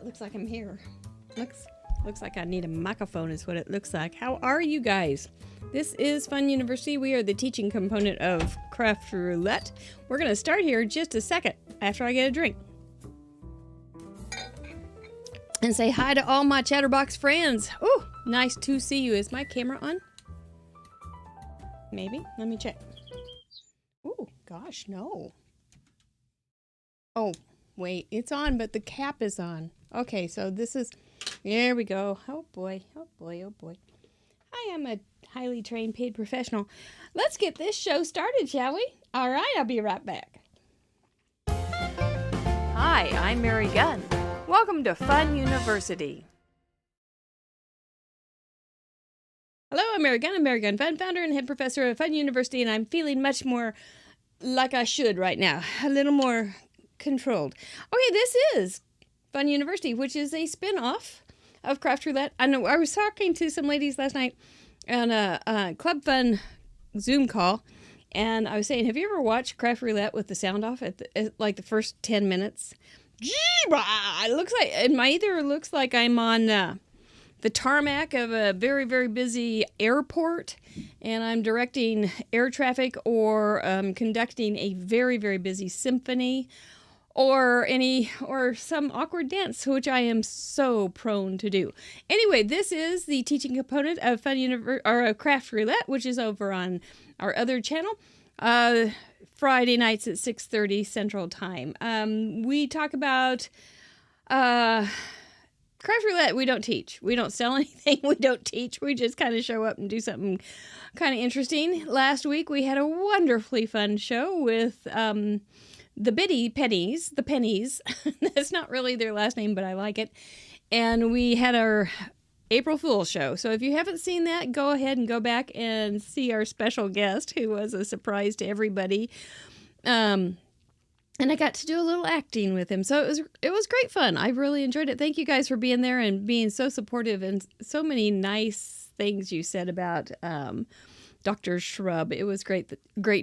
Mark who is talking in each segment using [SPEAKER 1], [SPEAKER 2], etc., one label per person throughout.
[SPEAKER 1] Looks like I'm here. Looks like I need a microphone is what it looks like. How are you guys? This is Fun University. We are the teaching component of Craft Roulette. We're going to start here in just a second after I get a drink. And say hi to all my Chatterbox friends. Oh, nice to see you. Is my camera on? Maybe. Let me check. Oh, gosh, no. Oh, wait. It's on, but the cap is on. Okay, so this is... There we go. Oh, boy. Oh, boy. Oh, boy. I am a highly trained paid professional. Let's get this show started, shall we? All right, I'll be right back.
[SPEAKER 2] Hi, I'm Mary Gunn. Welcome to Fun University.
[SPEAKER 1] Hello, I'm Mary Gunn. I'm Mary Gunn Fun, founder and head professor of Fun University, and I'm feeling much more like I should right now. A little more controlled. Okay, this is Fun University, which is a spin-off of Craft Roulette. I know I was talking to some ladies last night on a Club Fun Zoom call, and I was saying, have you ever watched Craft Roulette with the sound off at like the first 10 minutes? It looks like it looks like I'm on the tarmac of a very, very busy airport, and I'm directing air traffic or conducting a very, very busy symphony or some awkward dance, which I am so prone to do. Anyway, this is the teaching component of Craft Roulette, which is over on our other channel. Friday nights at 6:30 Central Time. We talk about Craft Roulette. We don't teach. We don't sell anything. We don't teach. We just kind of show up and do something kind of interesting. Last week we had a wonderfully fun show with the Pennies. That's not really their last name, but I like it. And we had our April Fool's show. So if you haven't seen that, go ahead and go back and see our special guest, who was a surprise to everybody. And I got to do a little acting with him. So it was great fun. I really enjoyed it. Thank you guys for being there and being so supportive, and so many nice things you said about Dr. Shrub. It was great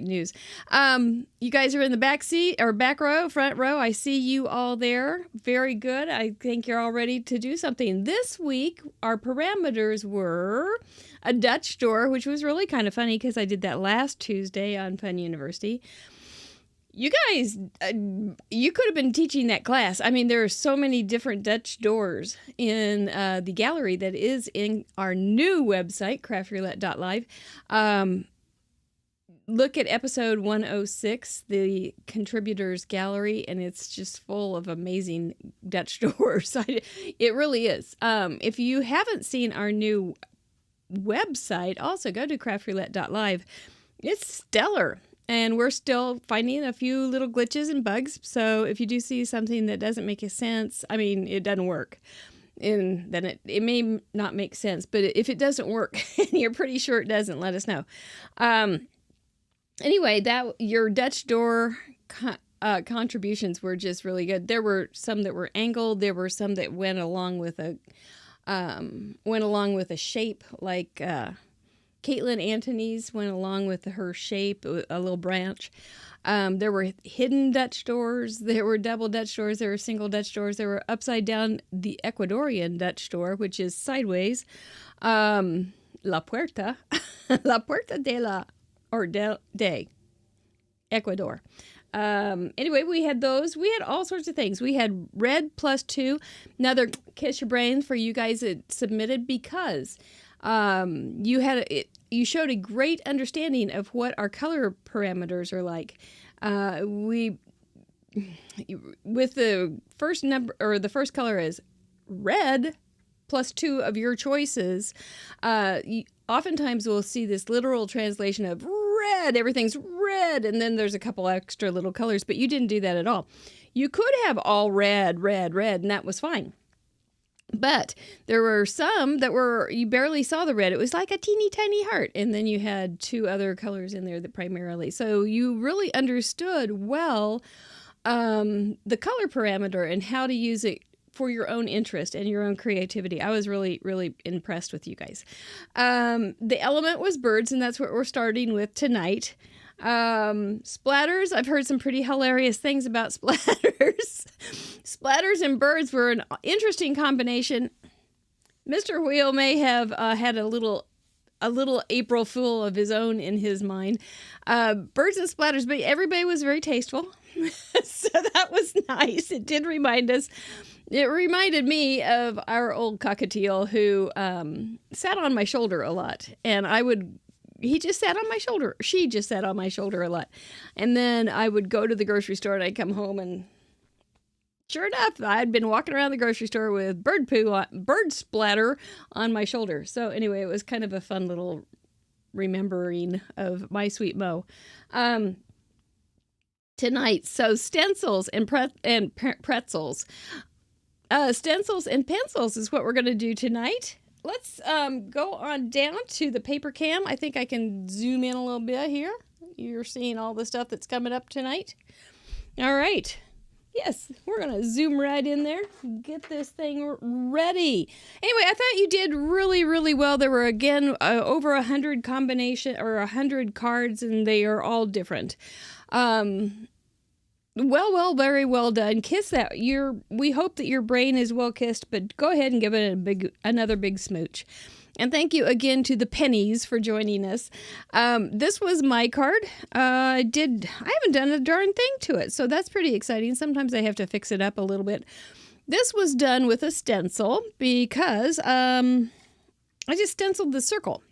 [SPEAKER 1] news. You guys are in the back seat or back row, front row. I see you all there. Very good. I think you're all ready to do something. This week, our parameters were a Dutch door, which was really kind of funny because I did that last Tuesday on Fun University. You guys, you could have been teaching that class. I mean, there are so many different Dutch doors in the gallery that is in our new website, craftroulette.live. Look at episode 106, the contributors gallery, and it's just full of amazing Dutch doors. It really is. If you haven't seen our new website, also go to craftroulette.live. It's stellar. And we're still finding a few little glitches and bugs. So if you do see something that doesn't make sense, I mean, it doesn't work. And then it may not make sense. But if it doesn't work, and you're pretty sure it doesn't, let us know. Anyway, your Dutch door contributions were just really good. There were some that were angled. There were some that went along with a shape, like Caitlin Antony's went along with her shape, a little branch. There were hidden Dutch doors. There were double Dutch doors. There were single Dutch doors. There were upside down, the Ecuadorian Dutch door, which is sideways. La Puerta. La Puerta de Ecuador. Anyway, we had those. We had all sorts of things. We had red +2. Another kiss your brains for you guys that submitted, because you showed a great understanding of what our color parameters are like. With the first number, or the first color is red +2 of your choices. Oftentimes we'll see this literal translation of red. Everything's red, and then there's a couple extra little colors, but you didn't do that at all. You could have all red, and that was fine. But there were some that you barely saw the red. It was like a teeny tiny heart. And then you had two other colors in there that primarily. So you really understood well the color parameter and how to use it for your own interest and your own creativity. I was really, really impressed with you guys. The element was birds, and that's what we're starting with tonight. Splatters. I've heard some pretty hilarious things about splatters. Splatters and birds were an interesting combination. Mr. Wheel may have had a little April Fool of his own in his mind. Birds and splatters, but everybody was very tasteful. So that was nice. It did remind us. It reminded me of our old cockatiel who sat on my shoulder a lot. And he just sat on my shoulder. She just sat on my shoulder a lot. And then I would go to the grocery store and I'd come home and sure enough, I'd been walking around the grocery store with bird splatter on my shoulder. So anyway, it was kind of a fun little remembering of my sweet Mo. Tonight, so stencils and pretzels. Stencils and pencils is what we're going to do tonight. Let's go on down to the paper cam. I think I can zoom in a little bit here. You're seeing all the stuff that's coming up tonight. All right. Yes, we're going to zoom right in there. Get this thing ready. Anyway, I thought you did really, really well. There were, again, over 100 100 cards, and they are all different. Very well done. Kiss that. We hope that your brain is well kissed, but go ahead and give it another big smooch. And thank you again to the pennies for joining us. This was my card. I haven't done a darn thing to it, so that's pretty exciting. Sometimes I have to fix it up a little bit. This was done with a stencil because I just stenciled the circle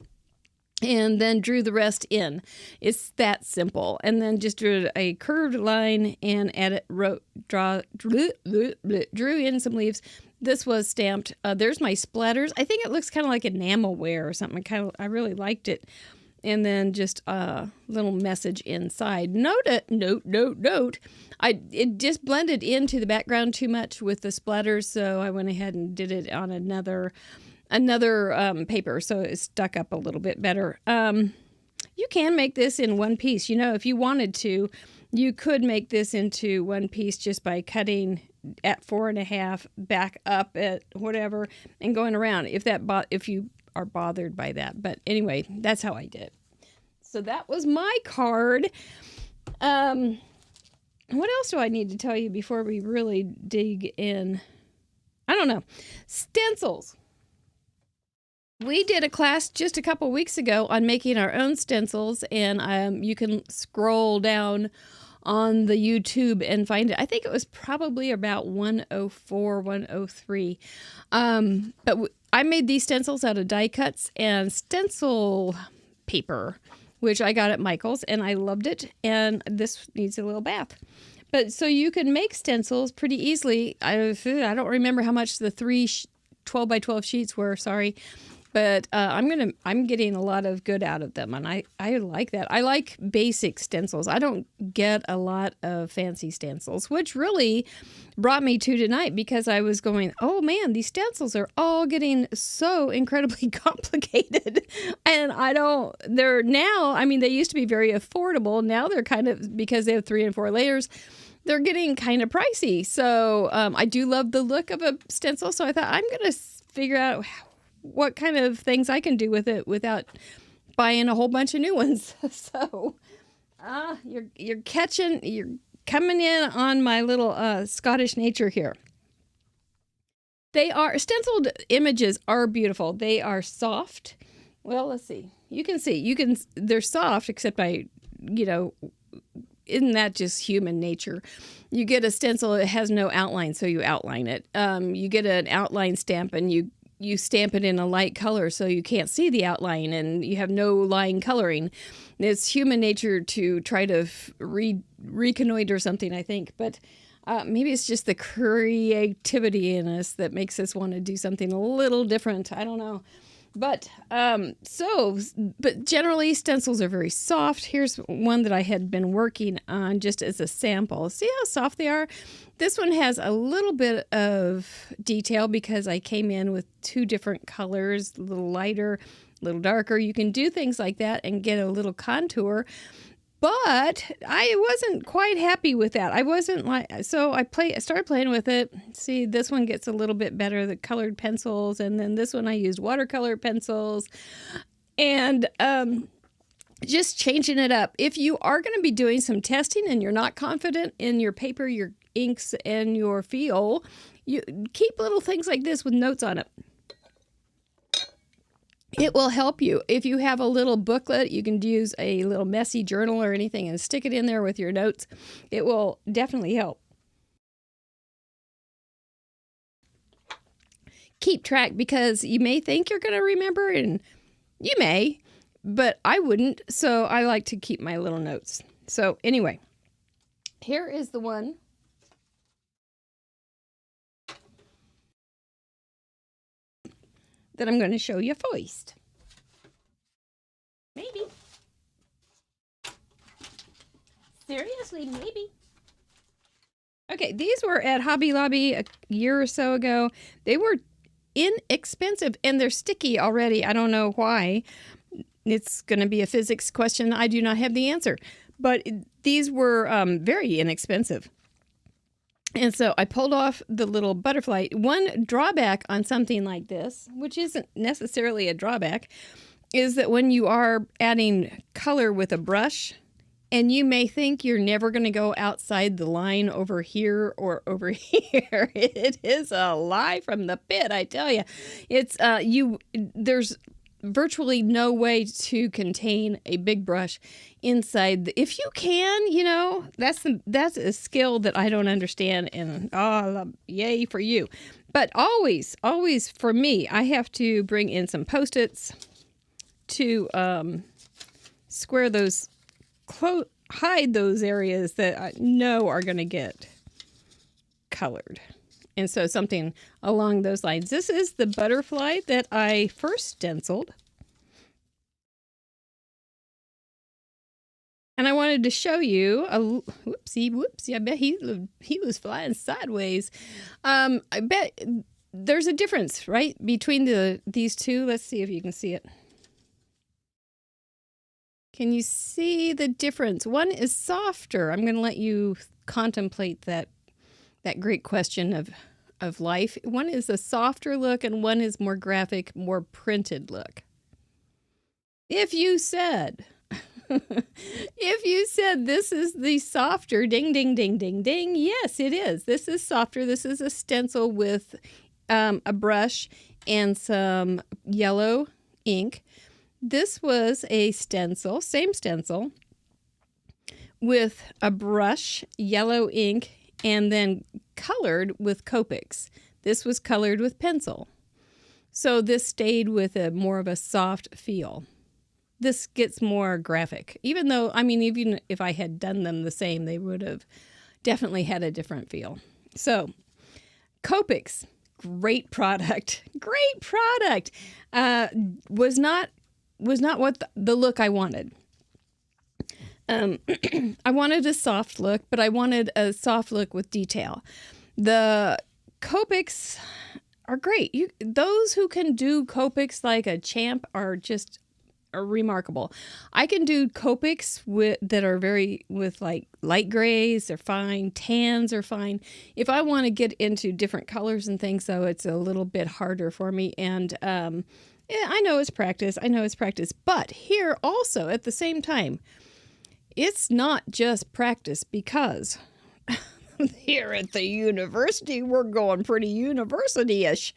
[SPEAKER 1] and then drew the rest in. It's that simple. And then just drew a curved line and drew in some leaves. This was stamped. There's my splatters. I think it looks kind of like enamelware or something. I really liked it. And then just a little message inside. Note. It just blended into the background too much with the splatters, so I went ahead and did it on another paper, so it stuck up a little bit better. You can make this in one piece. If you wanted to, you could make this into one piece just by cutting at 4.5, back up at whatever, and going around. If you are bothered by that, but anyway, that's how I did it. So that was my card. What else do I need to tell you before we really dig in? I don't know. Stencils. We did a class just a couple weeks ago on making our own stencils, and you can scroll down on the YouTube and find it. I think it was probably about 104, 103. But I made these stencils out of die cuts and stencil paper, which I got at Michael's, and I loved it. And this needs a little bath. But so you can make stencils pretty easily. I don't remember how much the 3 12 by 12 sheets were, sorry. But I'm getting a lot of good out of them, and I like that. I like basic stencils. I don't get a lot of fancy stencils, which really brought me to tonight because I was going, oh man, these stencils are all getting so incredibly complicated. And they used to be very affordable. Now they're kind of, because they have 3 and 4 layers, they're getting kind of pricey. So I do love the look of a stencil. So I thought I'm going to figure out what kind of things I can do with it without buying a whole bunch of new ones. So you're coming in on my little Scottish nature here. Stenciled images are beautiful. They are soft. Well, let's see. They're soft, except isn't that just human nature? You get a stencil, it has no outline, so you outline it. You get an outline stamp and you stamp it in a light color so you can't see the outline and you have no line coloring. It's human nature to try to reconnoiter something, I think. But maybe it's just the creativity in us that makes us want to do something a little different. I don't know. But generally stencils are very soft. Here's one that I had been working on just as a sample. See how soft they are? This one has a little bit of detail because I came in with 2 different colors, a little lighter, a little darker. You can do things like that and get a little contour. But I wasn't quite happy with that. I started playing with it. See, this one gets a little bit better, the colored pencils, and then this one I used watercolor pencils. And just changing it up. If you are going to be doing some testing and you're not confident in your paper, your inks, and your feel, you keep little things like this with notes on it. It will help you. If you have a little booklet, you can use a little messy journal or anything and stick it in there with your notes. It will definitely help. Keep track, because you may think you're going to remember, and you may, but I wouldn't. So I like to keep my little notes. So anyway, here is the one. That I'm going to show you first. Maybe. Seriously, maybe. Okay, these were at Hobby Lobby a year or so ago. They were inexpensive, and they're sticky already. I don't know why. It's going to be a physics question. I do not have the answer. But these were very inexpensive. And so I pulled off the little butterfly. One drawback on something like this, which isn't necessarily a drawback, is that when you are adding color with a brush, and you may think you're never going to go outside the line over here or over here. It is a lie from the pit, I tell you. It's there's virtually no way to contain a big brush inside. If you can, you know, that's a skill that I don't understand, and yay for you. But always for me, I have to bring in some Post-its to square those, hide those areas that I know are going to get colored. And so something along those lines. This is the butterfly that I first stenciled. And I wanted to show you a whoopsie. I bet he was flying sideways. I bet there's a difference, right, between these two. Let's see if you can see it. Can you see the difference? One is softer. I'm going to let you contemplate that great question of life. One is a softer look, and one is more graphic, more printed look. If you said this is the softer, ding, ding, ding, ding, ding, yes, it is. This is softer. This is a stencil with a brush and some yellow ink. This was a stencil, same stencil, with a brush, yellow ink, and then colored with Copics. This was colored with pencil. So this stayed with more of a soft feel. This gets more graphic. Even if I had done them the same, they would have definitely had a different feel. So Copics, great product. Great product. Was not what the look I wanted. I wanted a soft look, but I wanted a soft look with detail. The Copics are great. Those who can do Copics like a champ are remarkable. I can do Copics that are with like light grays. They're fine. Tans are fine. If I want to get into different colors and things, though, it's a little bit harder for me. And I know it's practice. But here also at the same time, it's not just practice, because here at the university, we're going pretty university-ish.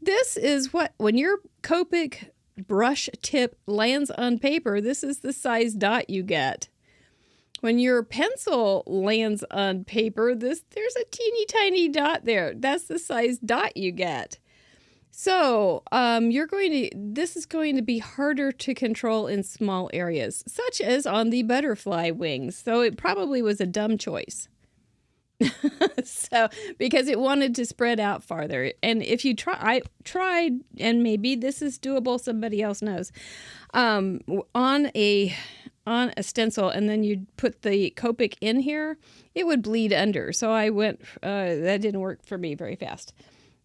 [SPEAKER 1] This is when your Copic brush tip lands on paper, this is the size dot you get. When your pencil lands on paper, there's a teeny tiny dot there. That's the size dot you get. So this is going to be harder to control in small areas, such as on the butterfly wings. So it probably was a dumb choice. So, because it wanted to spread out farther. And if you I tried, and maybe this is doable, somebody else knows, on a stencil, and then you'd put the Copic in here, it would bleed under. So I went, that didn't work for me very fast.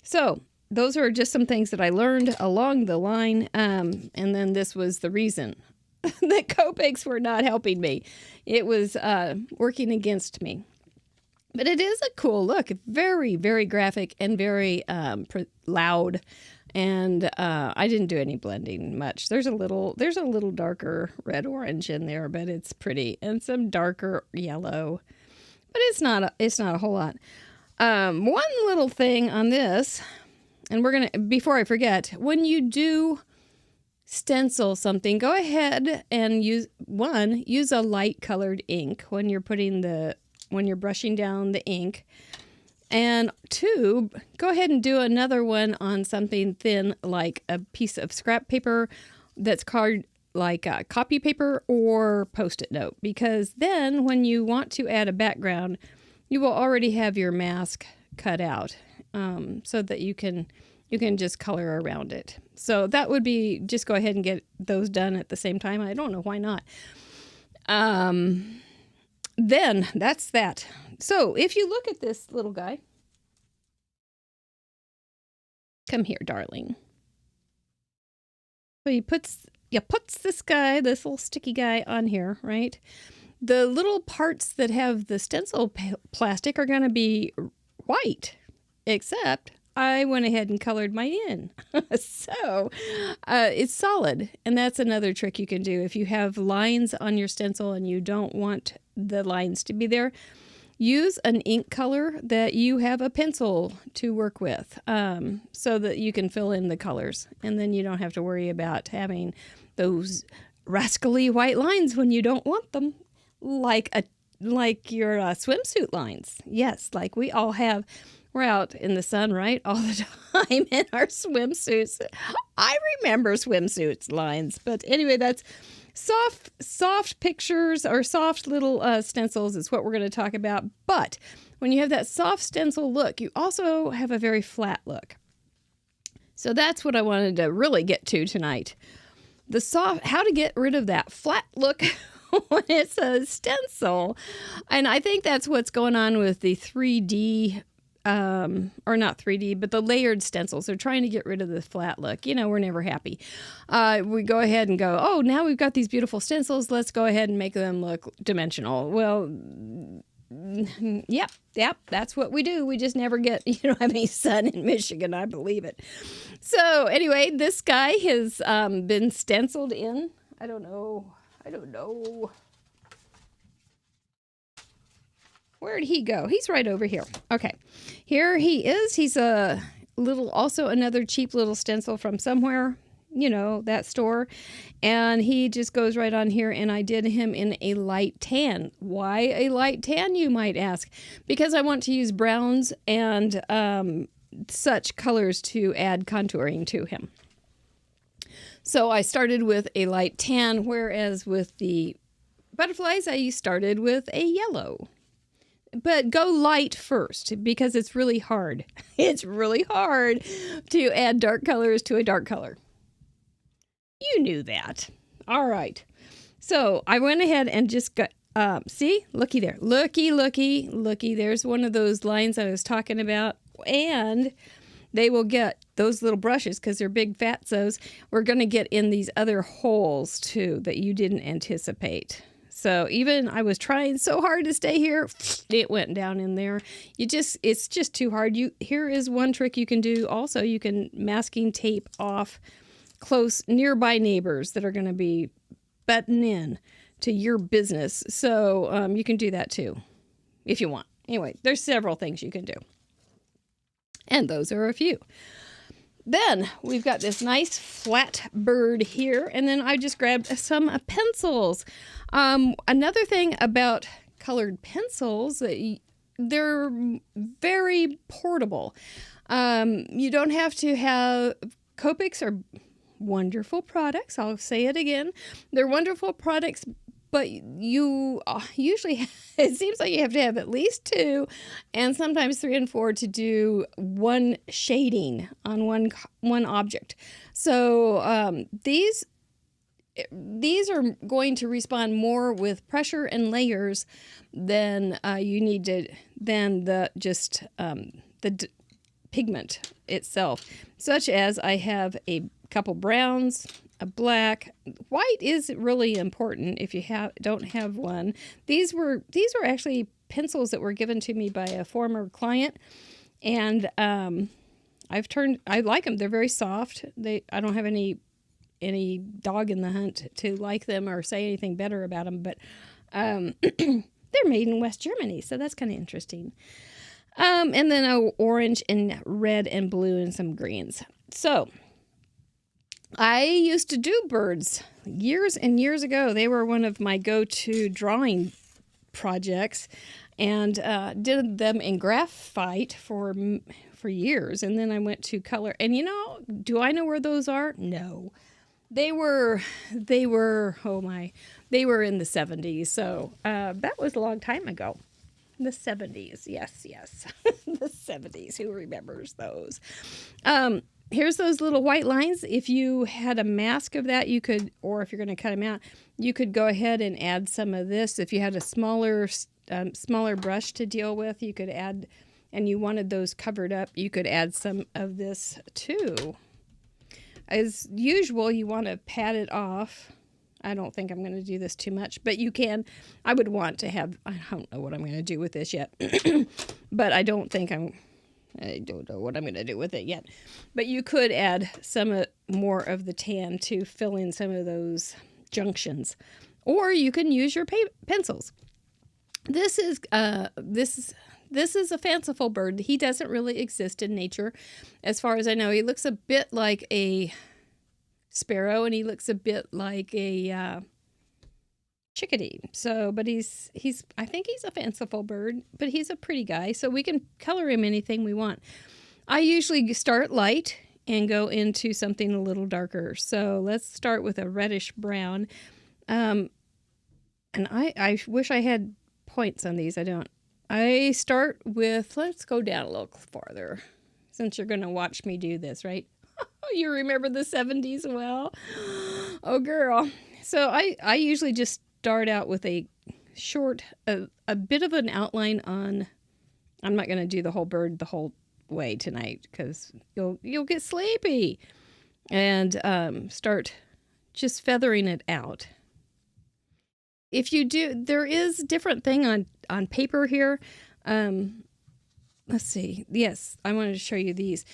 [SPEAKER 1] So those are just some things that I learned along the line. And then this was the reason that Copics were not helping me. It was working against me. But it is a cool look. Very, very graphic and very loud. And I didn't do any blending much. There's a little darker red orange in there, but it's pretty, and some darker yellow, but it's not a whole lot. One little thing on this, and before I forget, when you do stencil something, go ahead and use a light colored ink when you're brushing down the ink. And 2, go ahead and do another one on something thin, like a piece of scrap paper that's colored like copy paper or Post-it note, because then when you want to add a background, you will already have your mask cut out, so that you can just color around it. So that would be, just go ahead and get those done at the same time. I don't know why not. Then that's that. So if you look at this little guy, come here, darling. So you puts this little sticky guy on here, right? The little parts that have the stencil plastic are going to be white, except I went ahead and colored mine in. So it's solid. And that's another trick you can do. If you have lines on your stencil and you don't want the lines to be there, use an ink color that you have a pencil to work with, so that you can fill in the colors. And then you don't have to worry about having those rascally white lines when you don't want them, like your swimsuit lines. Yes, like we all have. We're out in the sun, right? All the time in our swimsuits. I remember swimsuits lines. But anyway, that's soft pictures or soft little stencils is what we're going to talk about. But when you have that soft stencil look, you also have a very flat look. So that's what I wanted to really get to tonight. How to get rid of that flat look when it's a stencil. And I think that's what's going on with the 3D, or not 3D, but the layered stencils. They're trying to get rid of the flat look. We're never happy. We go ahead and go, oh, now we've got these beautiful stencils. Let's go ahead and make them look dimensional. Well, yep, that's what we do. We just never get, have any sun in Michigan. I believe it. So anyway, this guy has been stenciled in. I don't know. Where'd he go? He's right over here. Okay. Here he is. He's also another cheap little stencil from somewhere, that store. And he just goes right on here, and I did him in a light tan. Why a light tan, you might ask? Because I want to use browns and such colors to add contouring to him. So I started with a light tan, whereas with the butterflies, I started with a yellow. But go light first, because it's really hard. It's really hard to add dark colors to a dark color. You knew that. All right. So I went ahead and just got, see? Looky there. Looky. There's one of those lines I was talking about. And they will get those little brushes, because they're big fatzos. We're going to get in these other holes, too, that you didn't anticipate. So even I was trying so hard to stay here, it went down in there. It's just too hard. Here is one trick you can do. Also, you can masking tape off close nearby neighbors that are going to be butting in to your business. So you can do that too, if you want. Anyway, there's several things you can do. And those are a few. Then we've got this nice flat bird here, and then I just grabbed some pencils. Another thing about colored pencils, they're very portable. You don't have to have, Copics are wonderful products. I'll say it again. They're wonderful products, but you usually, it seems like you have to have at least 2 and sometimes 3 and 4 to do one shading on one object. So these are going to respond more with pressure and layers than the pigment itself. Are as I have a couple browns, a black. White is really important if you don't have one. These were actually pencils that were given to me by a former client, and I like them. They're very soft. I don't have any dog in the hunt to like them or say anything better about them, but they're made in West Germany, so that's kind of interesting. And then orange and red and blue and some greens. So I used to do birds years and years ago. They were one of my go-to drawing projects, and did them in graphite for years. And then I went to color. And do I know where those are? No. They were oh my, they were in the 70s. So that was a long time ago. The 70s. Yes. The 70s. Who remembers those? Here's those little white lines. If you had a mask of that, you could, or if you're going to cut them out, you could go ahead and add some of this. If you had a smaller brush to deal with, you could add, and you wanted those covered up, you could add some of this too. As usual, you want to pat it off. I don't think I'm going to do this too much, but you can. I would want to have, I don't know what I'm going to do with this yet, but I don't know what I'm going to do with it yet. But you could add some more of the tan to fill in some of those junctions. Or you can use your pencils. This is a fanciful bird. He doesn't really exist in nature. As far as I know, he looks a bit like a sparrow, and he looks a bit like a chickadee. So, but I think he's a fanciful bird, but he's a pretty guy, so we can color him anything we want. I usually start light and go into something a little darker. So let's start with a reddish brown. And I wish I had points on these. I don't. I start with, let's go down a little farther, since you're going to watch me do this, right? You remember the 70s well? Oh, girl. So I usually just start out with a bit of an outline on, I'm not going to do the whole bird the whole way tonight because you'll get sleepy, and start just feathering it out. If you do, there is a different thing on paper here. Let's see. Yes, I wanted to show you these.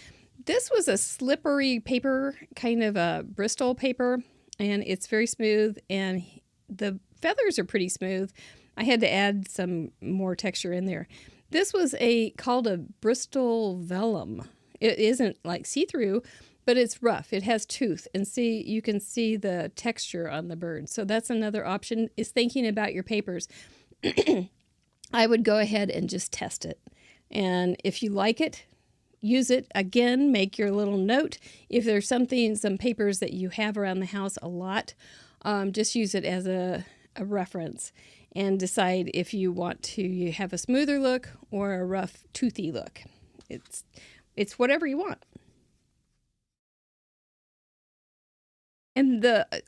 [SPEAKER 1] This was a slippery paper, kind of a Bristol paper, and it's very smooth, and the feathers are pretty smooth. I had to add some more texture in there. This was called a Bristol vellum. It isn't like see-through, but it's rough. It has tooth, and you can see the texture on the bird. So that's another option, is thinking about your papers. I would go ahead and just test it. And if you like it, use it. Again, make your little note. If there's some papers that you have around the house a lot, just use it as a reference and decide if you want to have a smoother look or a rough, toothy look. It's whatever you want. And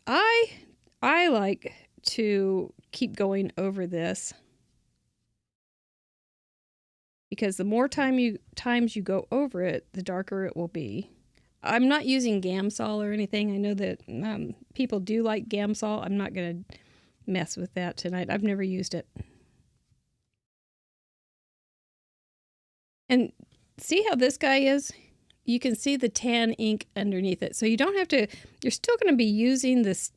[SPEAKER 1] I like to keep going over this, because the more times you go over it, the darker it will be. I'm not using Gamsol or anything. I know that people do like Gamsol. I'm not going to mess with that tonight. I've never used it. And see how this guy is? You can see the tan ink underneath it. So you don't have to, you're still going to be using this,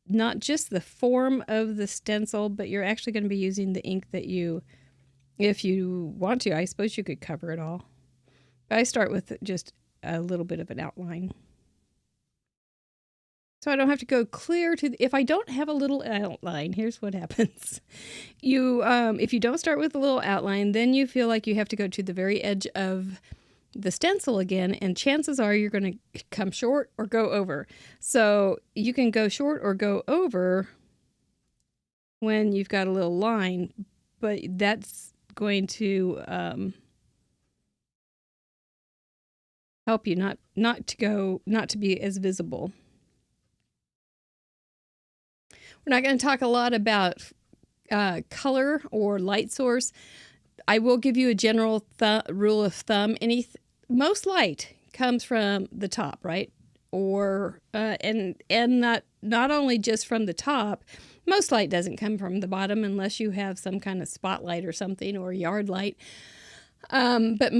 [SPEAKER 1] not just the form of the stencil, but you're actually going to be using the ink that if you want to, I suppose you could cover it all. But I start with just a little bit of an outline. So I don't have to go clear to, if I don't have a little outline, here's what happens. If you don't start with a little outline, then you feel like you have to go to the very edge of the stencil again, and chances are you're going to come short or go over. So you can go short or go over when you've got a little line, but that's going to help you not to be as visible. We're not going to talk a lot about color or light source. I will give you a general rule of thumb. Most light comes from the top, right? Or and not only just from the top. Most light doesn't come from the bottom unless you have some kind of spotlight or something, or yard light. But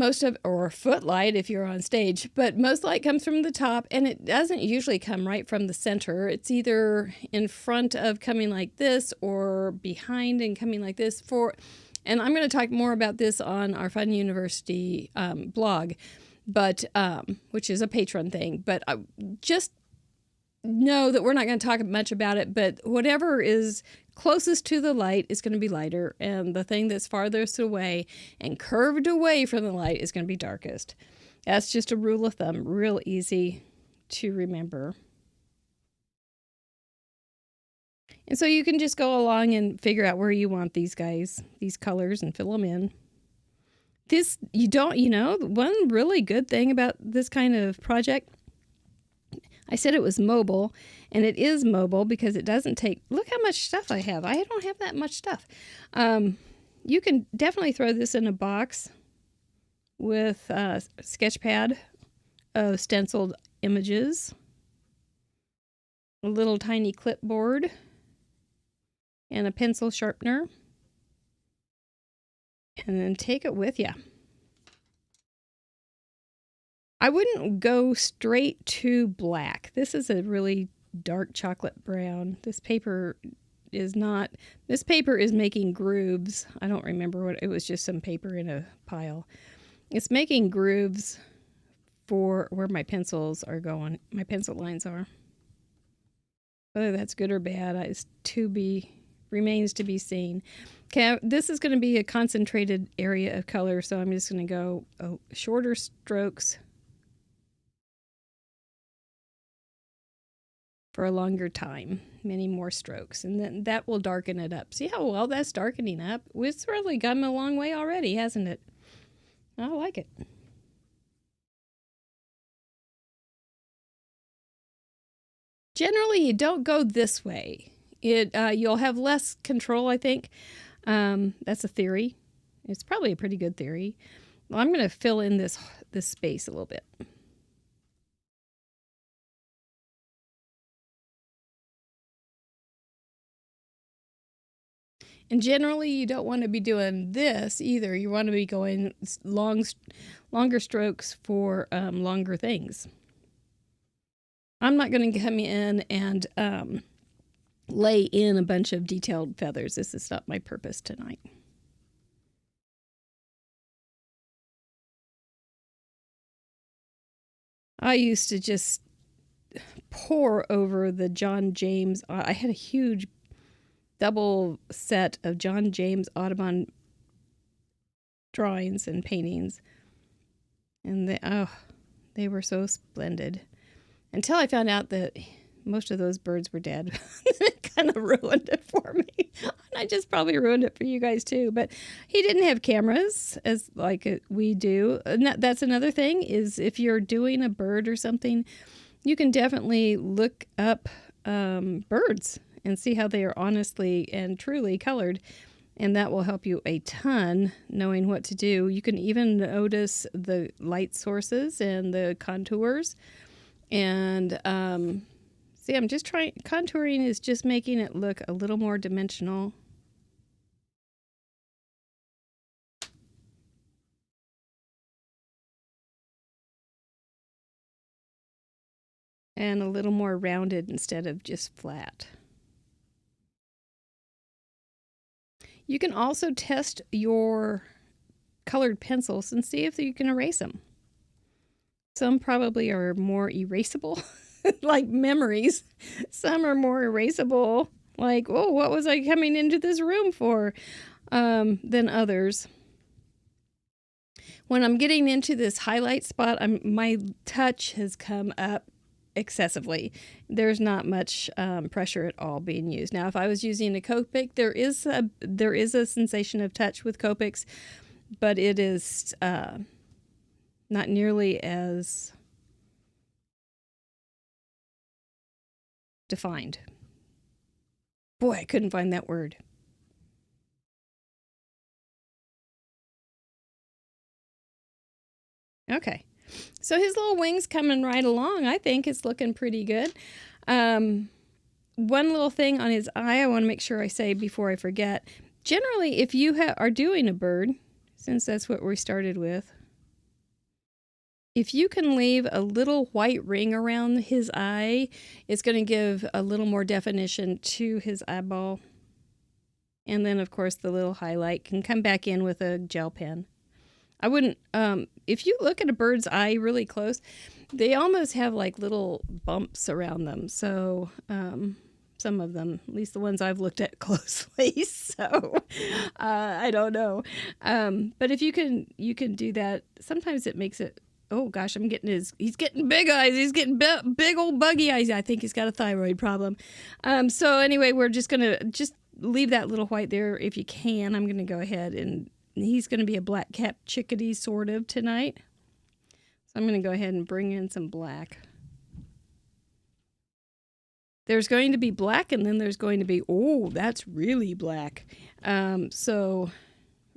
[SPEAKER 1] or footlight if you're on stage, but most light comes from the top, and it doesn't usually come right from the center. It's either in front of coming like this or behind and coming like this. And I'm going to talk more about this on our Fun University blog, but which is a Patreon thing. But just know that we're not going to talk much about it, but whatever is closest to the light is going to be lighter, and the thing that's farthest away and curved away from the light is going to be darkest. That's just a rule of thumb, real easy to remember. And so you can just go along and figure out where you want these colors, and fill them in. One really good thing about this kind of project, I said it was mobile, and it is mobile because it doesn't take... Look how much stuff I have. I don't have that much stuff. You can definitely throw this in a box with a sketch pad of stenciled images, a little tiny clipboard, and a pencil sharpener, and then take it with you. I wouldn't go straight to black. This is a really dark chocolate brown. This paper is making grooves. I don't remember what it was, just some paper in a pile. It's making grooves for where my pencils are going. My pencil lines are. Whether that's good or bad remains to be seen. Okay, this is going to be a concentrated area of color, so I'm just going to go shorter strokes for a longer time, many more strokes, and then that will darken it up. See how well that's darkening up? It's really come a long way already, hasn't it? I like it. Generally, you don't go this way. You'll have less control, I think. That's a theory. It's probably a pretty good theory. Well, I'm going to fill in this space a little bit. And generally, you don't want to be doing this either. You want to be going longer strokes for longer things. I'm not going to come in and lay in a bunch of detailed feathers. This is not my purpose tonight. I used to just pour over the John James. I had a huge double set of John James Audubon drawings and paintings, and they were so splendid until I found out that most of those birds were dead. It kind of ruined it for me. And I just probably ruined it for you guys too. But he didn't have cameras as like we do. And that's another thing, is if you're doing a bird or something, you can definitely look up birds and see how they are honestly and truly colored. And that will help you a ton knowing what to do. You can even notice the light sources and the contours. And see, I'm just contouring is just making it look a little more dimensional. And a little more rounded instead of just flat. You can also test your colored pencils and see if you can erase them. Some probably are more erasable, like memories. Some are more erasable, like, oh, what was I coming into this room for, than others. When I'm getting into this highlight spot, my touch has come up excessively. There's not much pressure at all being used. Now, if I was using a Copic, there is a sensation of touch with Copics, but it is not nearly as defined. Boy, I couldn't find that word. Okay. So his little wings coming right along. I think it's looking pretty good. One little thing on his eye I want to make sure I say before I forget. Generally, if you are doing a bird, since that's what we started with. If you can leave a little white ring around his eye, it's going to give a little more definition to his eyeball. And then, of course, the little highlight can come back in with a gel pen. I wouldn't, if you look at a bird's eye really close, they almost have like little bumps around them. So, some of them, at least the ones I've looked at closely. So, I don't know. But if you can do that, sometimes it makes it, oh gosh, he's getting big eyes. He's getting big old buggy eyes. I think he's got a thyroid problem. So anyway, we're just going to leave that little white there if you can. I'm going to go ahead, and he's going to be a black-capped chickadee sort of tonight. So I'm going to go ahead and bring in some black. There's going to be black, and then there's going to be, oh, that's really black. So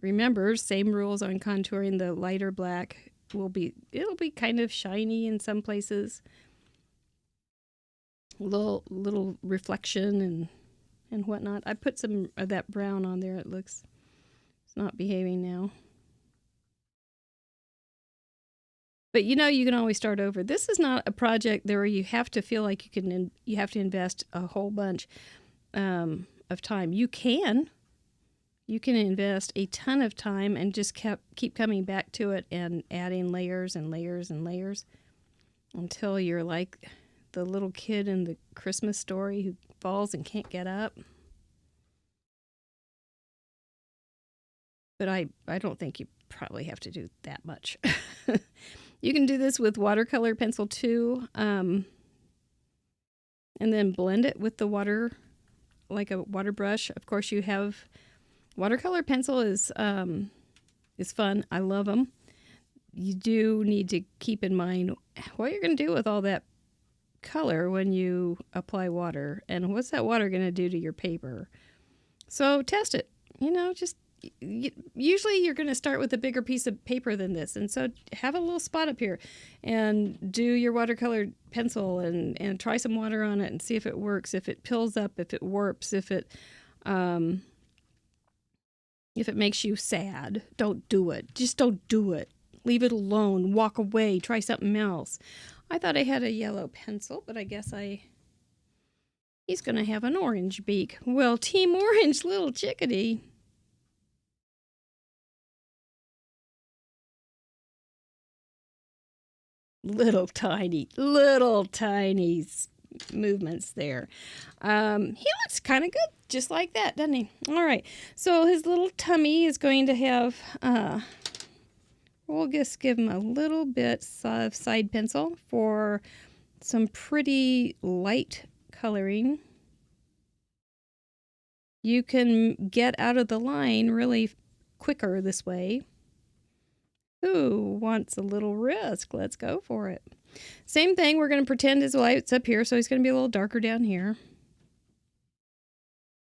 [SPEAKER 1] remember, same rules on contouring. The lighter black it'll be kind of shiny in some places. Little reflection and whatnot. I put some of that brown on there. It's not behaving now. But you can always start over. This is not a project where you have to feel like you have to invest a whole bunch of time. You can invest a ton of time and just keep coming back to it and adding layers and layers and layers until you're like the little kid in the Christmas story who falls and can't get up. But I don't think you probably have to do that much. You can do this with Watercolor Pencil too, and then blend it with the water, like a water brush. Of course, you have Watercolor Pencil is fun. I love them. You do need to keep in mind what you're going to do with all that color when you apply water, and what's that water going to do to your paper. So test it. Usually you're going to start with a bigger piece of paper than this, and so have a little spot up here and do your watercolor pencil and try some water on it and see if it works, if it pills up, if it warps, if it makes you sad. Don't do it. Just don't do it. Leave it alone. Walk away. Try something else. I thought I had a yellow pencil, but I guess he's going to have an orange beak. Well, Team Orange, little chickadee. Little tiny movements there. He looks kind of good just like that, doesn't he? All right. So his little tummy is going to have, we'll just give him a little bit of side pencil for some pretty light coloring. You can get out of the line really quicker this way. Who wants a little risk? Let's go for it. Same thing, we're going to pretend his light's up here, so he's going to be a little darker down here.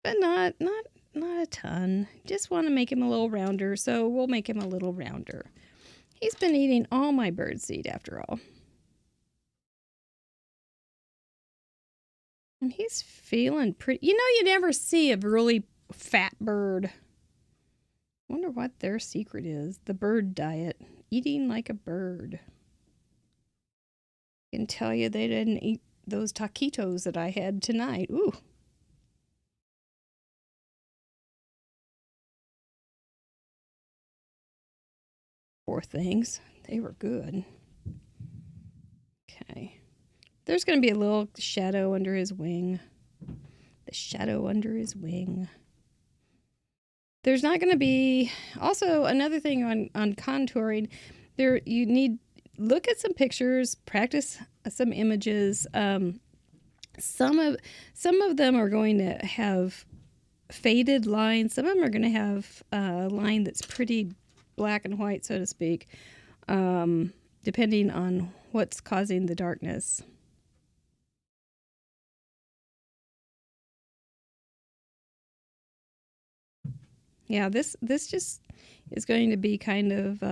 [SPEAKER 1] But not a ton. Just want to make him a little rounder, so we'll make him a little rounder. He's been eating all my birdseed after all. And he's feeling pretty. You never see a really fat bird. Wonder what their secret is. The bird diet. Eating like a bird. I can tell you they didn't eat those taquitos that I had tonight. Ooh. Poor things. They were good. Okay. There's going to be a little shadow under his wing. The shadow under his wing. There's not going to be, also another thing on contouring, you need, look at some pictures, practice some images. Some of them are going to have faded lines. Some of them are going to have a line that's pretty black and white, so to speak, depending on what's causing the darkness. Yeah, this just is going to be kind of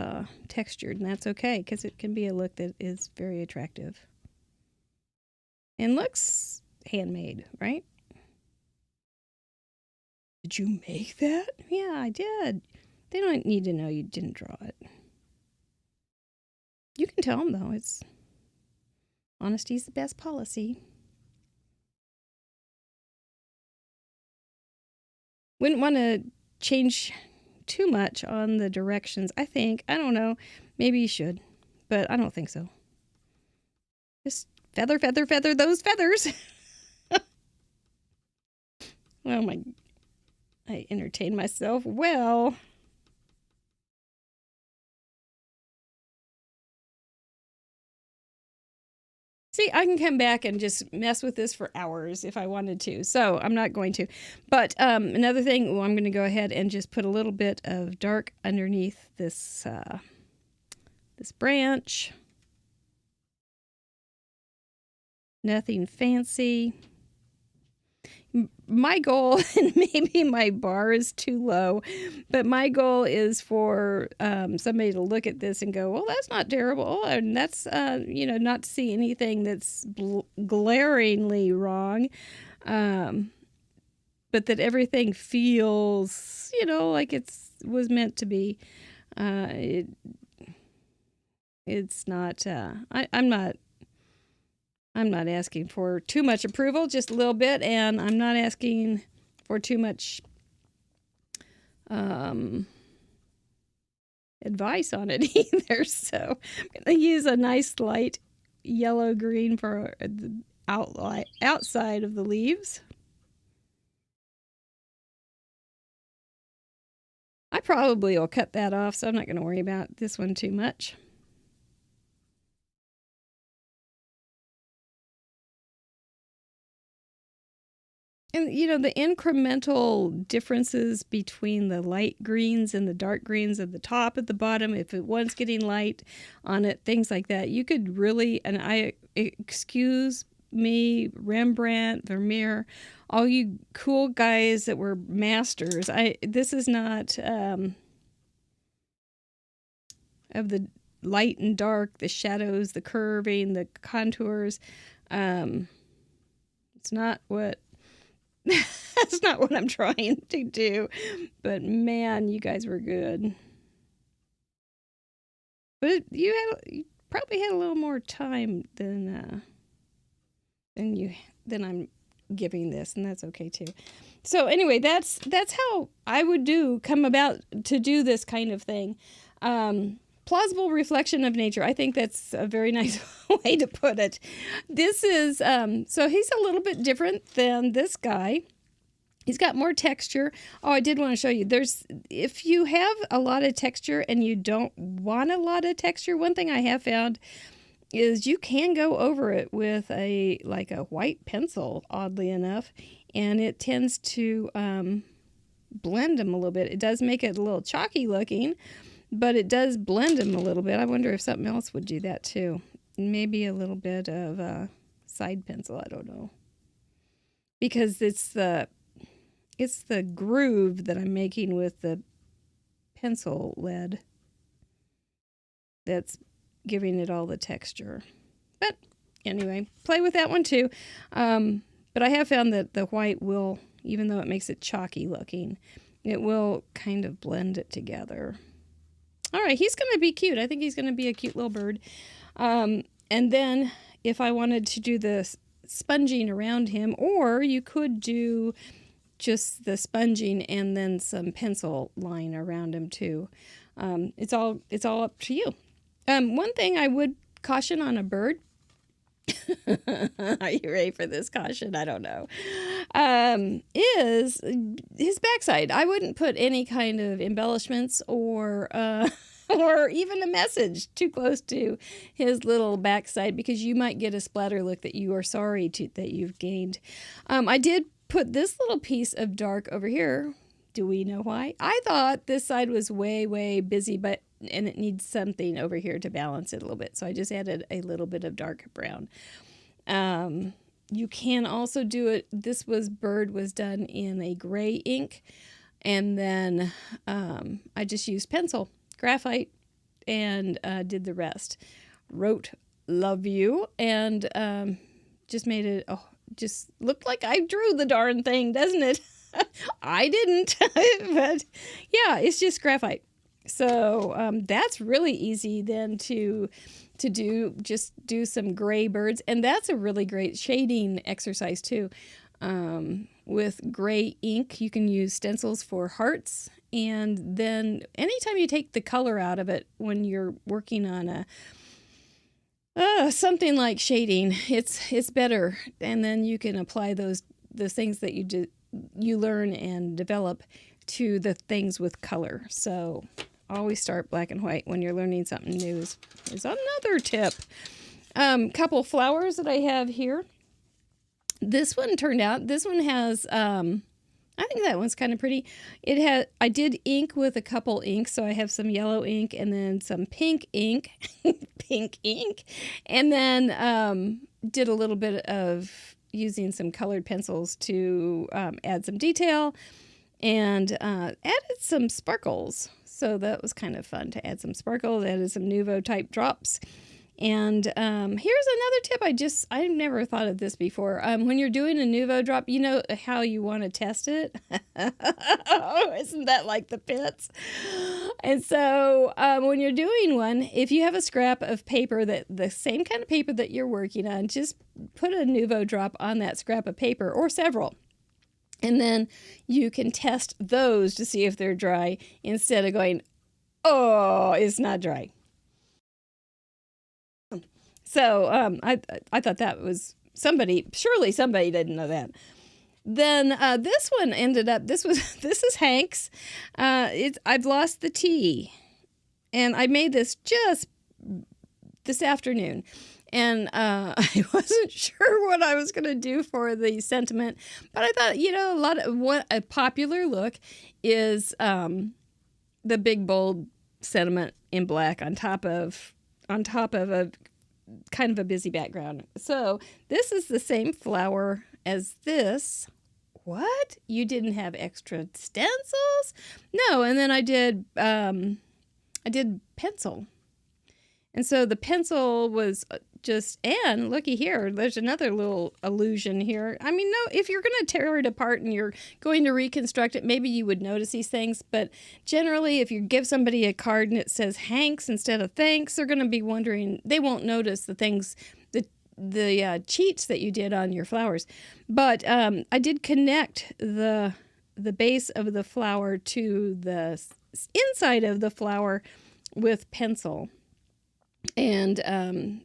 [SPEAKER 1] textured, and that's okay, because it can be a look that is very attractive. And looks handmade, right? Did you make that? Yeah, I did. They don't need to know you didn't draw it. You can tell them, though. It's honesty's the best policy. Wouldn't want to change too much on the directions, I think. I don't know. Maybe you should, but I don't think so. Just feather, feather, feather those feathers. Oh my, I entertain myself well. See, I can come back and just mess with this for hours if I wanted to, so I'm not going to. But another thing, I'm going to go ahead and just put a little bit of dark underneath this this branch. Nothing fancy. My goal, and maybe my bar is too low, but my goal is for somebody to look at this and go, well, that's not terrible. And that's, not to see anything that's glaringly wrong. But that everything feels, like was meant to be. It's not, I'm not asking for too much approval, just a little bit, and I'm not asking for too much advice on it either. So I'm going to use a nice light yellow-green for the outside of the leaves. I probably will cut that off, so I'm not going to worry about this one too much. And, the incremental differences between the light greens and the dark greens at the top, at the bottom, if one's getting light on it, things like that, you could really, excuse me, Rembrandt, Vermeer, all you cool guys that were masters, this is not of the light and dark, the shadows, the curving, the contours. It's not what... That's not what I'm trying to do. But man, you guys were good. But you probably had a little more time than I'm giving this, and that's okay too. So anyway, that's how I would come about to do this kind of thing. Plausible reflection of nature. I think that's a very nice way to put it. This is, so he's a little bit different than this guy. He's got more texture. Oh, I did want to show you. If you have a lot of texture and you don't want a lot of texture, one thing I have found is you can go over it with a white pencil, oddly enough, and it tends to blend them a little bit. It does make it a little chalky looking, but it does blend them a little bit. I wonder if something else would do that too. Maybe a little bit of side pencil. I don't know. Because it's the groove that I'm making with the pencil lead that's giving it all the texture. But anyway, play with that one too. But I have found that the white will, even though it makes it chalky looking, it will kind of blend it together. All right, he's going to be cute. I think he's going to be a cute little bird. And then if I wanted to do the sponging around him, or you could do just the sponging and then some pencil line around him too. It's all up to you. One thing I would caution on a bird. Are you ready for this caution? I don't know. Is his backside. I wouldn't put any kind of embellishments or even a message too close to his little backside, because you might get a splatter look that you are sorry that you've gained. I did put this little piece of dark over here. Do we know why? I thought this side was way, way busy, and it needs something over here to balance it a little bit. So I just added a little bit of dark brown. You can also do it. This bird was done in a gray ink. And then I just used pencil, graphite, and did the rest. Wrote "Love You" and just made it, just looked like I drew the darn thing, doesn't it? I didn't, but yeah, it's just graphite. So that's really easy then to do. Just do some gray birds, and that's a really great shading exercise too. With gray ink, you can use stencils for hearts, and then anytime you take the color out of it when you're working on something like shading, it's better, and then you can apply the things that you learn and develop to the things with color. So always start black and white when you're learning something new is another tip. Couple flowers that I have here. This one has I think that one's kind of pretty. I did ink with a couple inks, so I have some yellow ink and then some pink ink, and then did a little bit of using some colored pencils to add some detail, and added some sparkles. So that was kind of fun to add some sparkles, added some Nouveau type drops. And here's another tip. I've never thought of this before. When you're doing a Nouveau drop, you know how you want to test it? Oh, isn't that like the pits? And so when you're doing one, if you have a scrap of paper, that the same kind of paper that you're working on, just put a Nouveau drop on that scrap of paper, or several. And then you can test those to see if they're dry, instead of going, oh, it's not dry. So I thought that was surely somebody didn't know that. Then this one ended up, this is Hank's. I've lost the T, and I made this just this afternoon. And I wasn't sure what I was going to do for the sentiment, but I thought, a popular look is the big bold sentiment in black on top of a kind of a busy background. So this is the same flower as this. What? You didn't have extra stencils? No, and then I did pencil. And so the pencil was and looky here, there's another little illusion here. I mean, no, if you're going to tear it apart and you're going to reconstruct it, maybe you would notice these things. But generally, if you give somebody a card and it says Hanks instead of thanks, they're going to be wondering, they won't notice the things, the cheats that you did on your flowers. But I did connect the base of the flower to the inside of the flower with pencil. And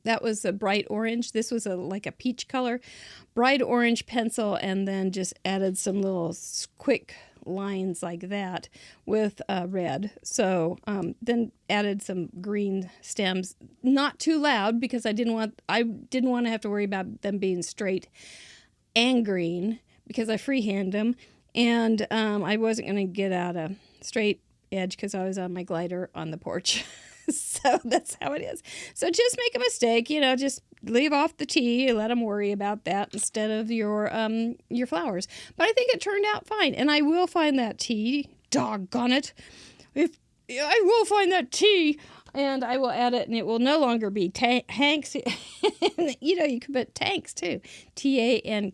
[SPEAKER 1] that was a bright orange. This was like a peach color, bright orange pencil, and then just added some little quick lines like that with red. So then added some green stems, not too loud, because I didn't want to have to worry about them being straight and green, because I freehand them, and I wasn't going to get out a straight edge because I was on my glider on the porch. So that's how it is. So just make a mistake, just leave off the T, let them worry about that instead of your flowers. But I think it turned out fine, and I will find that T. Doggone it! I will find that T, and I will add it, and it will no longer be Hanks. You can put tanks too, TANX,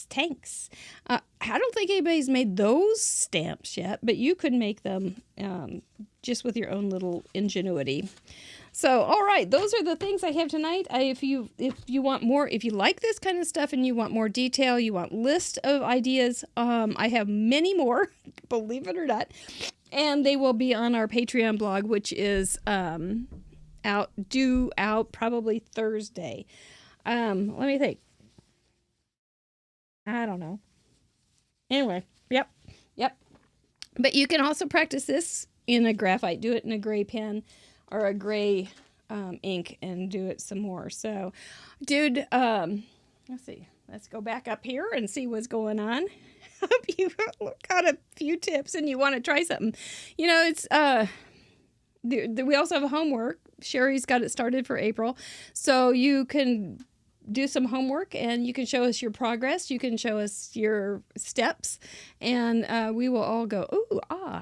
[SPEAKER 1] tanks. I don't think anybody's made those stamps yet, but you could make them just with your own little ingenuity. So, all right, those are the things I have tonight. If you want more, if you like this kind of stuff and you want more detail, you want list of ideas, I have many more, believe it or not, and they will be on our Patreon blog, which is due out probably Thursday. Let me think. I don't know. Anyway, yep. But you can also practice this in a graphite. Do it in a gray pen or a gray ink and do it some more. So, dude, let's see. Let's go back up here and see what's going on. Hope you got a few tips and you want to try something. It's we also have homework. Sherry's got it started for April. So you can do some homework and you can show us your progress. You can show us your steps, and we will all go, ooh,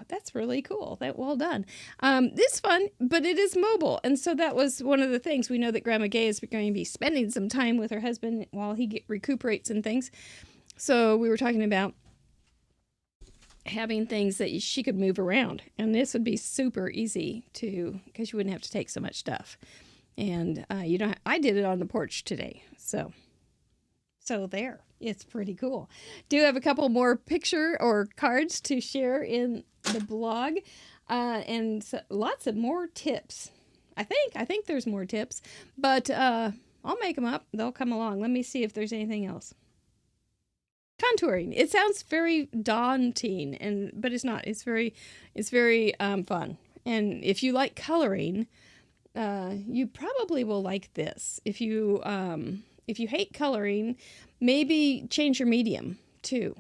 [SPEAKER 1] that's really cool. Well done. This is fun, but it is mobile. And so that was one of the things. We know that Grandma Gay is going to be spending some time with her husband while he recuperates and things. So we were talking about having things that she could move around. And this would be super easy because you wouldn't have to take so much stuff. And I did it on the porch today. So there, it's pretty cool. Do have a couple more picture or cards to share in the blog, and lots of more tips. I think there's more tips, but I'll make them up. They'll come along. Let me see if there's anything else. Contouring. It sounds very daunting, but it's not. It's very fun. And if you like coloring, you probably will like this. If you hate coloring, maybe change your medium too.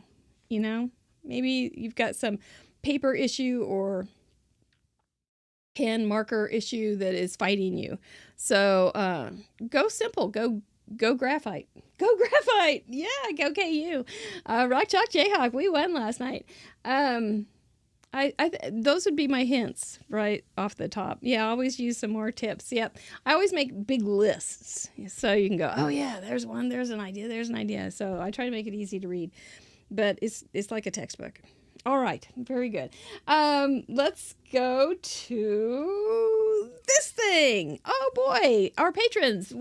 [SPEAKER 1] Maybe you've got some paper issue or pen marker issue that is fighting you. So go simple. Go graphite. Go graphite. Yeah, go KU. Rock Chalk Jayhawk. We won last night. Those would be my hints right off the top. Yeah, I always use some more tips. Yep. I always make big lists so you can go, oh yeah, there's one, there's an idea. So I try to make it easy to read, but it's like a textbook. All right. Very good. Let's go to this thing. Oh boy, our patrons.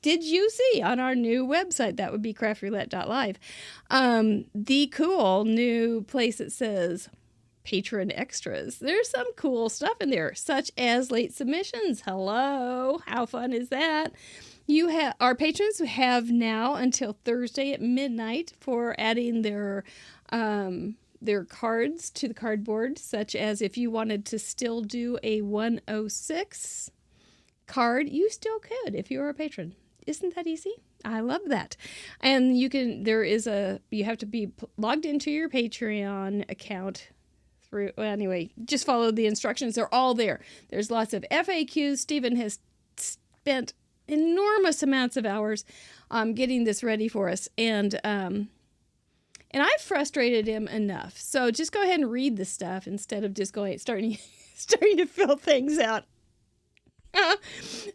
[SPEAKER 1] Did you see on our new website, that would be craftroulette.live, the cool new place that says patron extras? There's some cool stuff in there, such as late submissions. Hello, how fun is that? Our patrons have now until Thursday at midnight for adding their cards to the cardboard, such as if you wanted to still do a 106 card, you still could if you were a patron. Isn't that easy? I love that. And you have to be logged into your Patreon account just follow the instructions. They're all there. There's lots of FAQs. Stephen has spent enormous amounts of hours getting this ready for us. And I've frustrated him enough. So just go ahead and read the stuff instead of just starting to fill things out.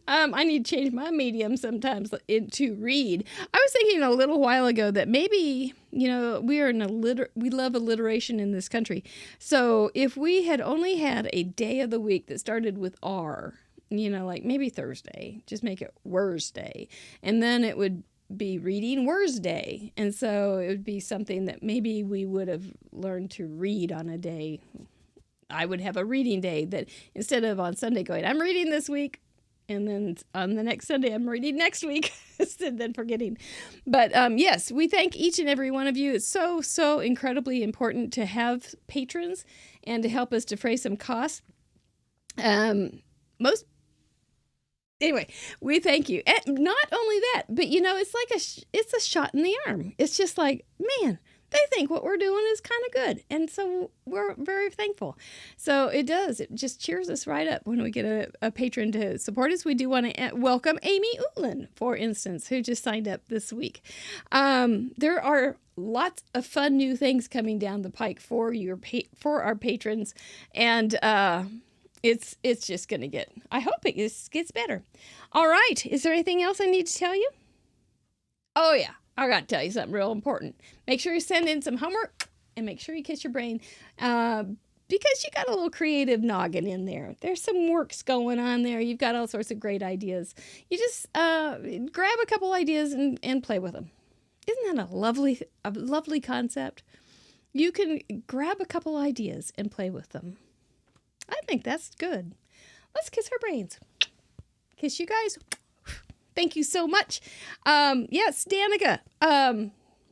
[SPEAKER 1] I need to change my medium sometimes to read. I was thinking a little while ago that maybe, we love alliteration in this country. So if we had only had a day of the week that started with R, like maybe Thursday, just make it Wursday. And then it would be reading Wursday. And so it would be something that maybe we would have learned to read on a day. I would have a reading day that instead of on Sunday going, I'm reading this week, and then on the next Sunday, I'm reading next week, instead of forgetting. But yes, we thank each and every one of you. It's so, so incredibly important to have patrons and to help us defray some costs. Anyway, we thank you. And not only that, but it's like it's a shot in the arm. It's just like, man, they think what we're doing is kind of good. And so we're very thankful. So it just cheers us right up when we get a patron to support us. We do want to welcome Amy Utlin, for instance, who just signed up this week. There are lots of fun new things coming down the pike for our patrons. And, it's just going to I hope it gets better. All right. Is there anything else I need to tell you? Oh, yeah. I got to tell you something real important. Make sure you send in some homework and make sure you kiss your brain because you got a little creative noggin in there. There's some works going on there. You've got all sorts of great ideas. You just grab a couple ideas and play with them. Isn't that a lovely concept? You can grab a couple ideas and play with them. I think that's good. Let's kiss our brains. Kiss you guys. Thank you so much. Yes, Danica,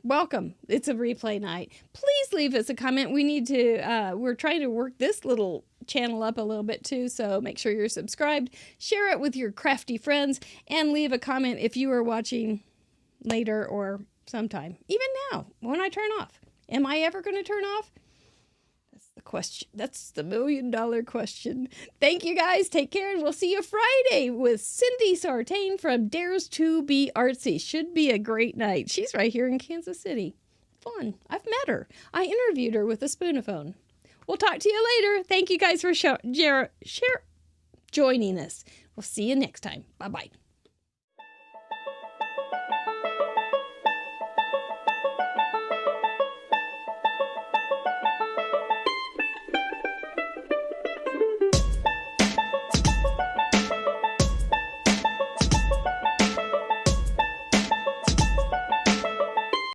[SPEAKER 1] welcome. It's a replay night. Please leave us a comment. We're trying to work this little channel up a little bit too, so make sure you're subscribed. Share it with your crafty friends and leave a comment if you are watching later or sometime. Even now, when I turn off. Am I ever going to turn off? Question. That's the $1 million question. Thank you guys. Take care, and we'll see you Friday with Cindy Sartain from Dares to Be Artsy. Should be a great night. She's right here in Kansas City. Fun. I've met her. I interviewed her with a spoonaphone. We'll talk to you later. Thank you guys for joining us. We'll see you next time. Bye-bye.